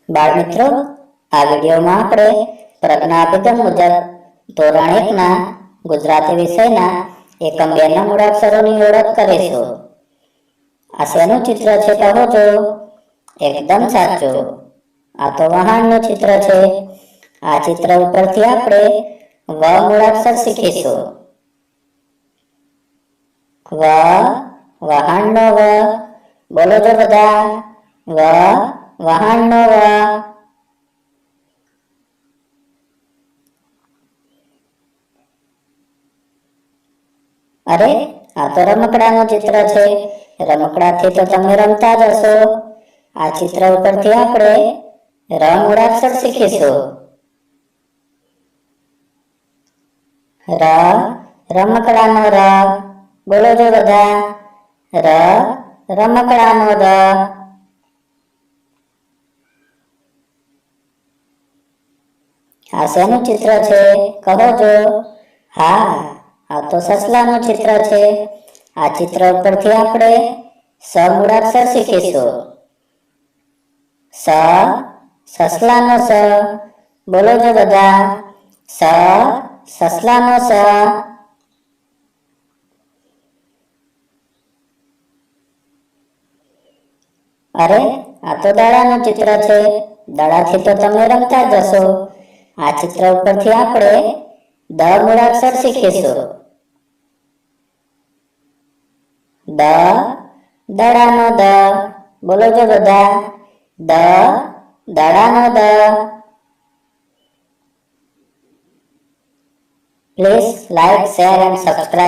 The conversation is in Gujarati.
બાળ મિત્રો, આ વિડીયોમાં આપણે પ્રજ્ઞા અભિગમ મુજબ ધોરણ 1ના ગુજરાતી વિષયના એકમ 2ના મૂળાક્ષરોની ઓળખ કરીશું. આ શેનું ચિત્ર છે કહો છો? એકદમ સાચું, આ તો વહાણનું ચિત્ર છે. આ ચિત્ર ઉપરથી આપણે વ મૂળાક્ષર શીખીશું. વ, વહાણનો વ. બોલો તો બધા. વ, વહાણનો વ. અરે, આ તો રમકડાનું ચિત્ર છે. રમકડાથી તો તમે રમતા જ હશો. આ ચિત્ર ઉપરથી આપણે ર મૂળાક્ષર શીખીશું. ર, રમકડાનો ર. બોલો જો બધા. ર, રમકડાનો ર. આ શેનું ચિત્ર છે કહો છો? હા, આ તો સસલાનું ચિત્ર છે. આ ચિત્ર ઉપરથી આપણે સ મૂળાક્ષર શીખીશું. સ, સસલાનો સ. બોલો જો બધા. સ, સસલાનો સ. અરે, આ તો દડાનું ચિત્ર છે. દડાથી તો તમે રમતા જ હશો. આ ચિત્ર ઉપરથી આપણે દ મૂળાક્ષર શીખીશું. દ, દડાનો દ. બોલો જો બધા. દ, દડાનો દ. Please like, share and subscribe.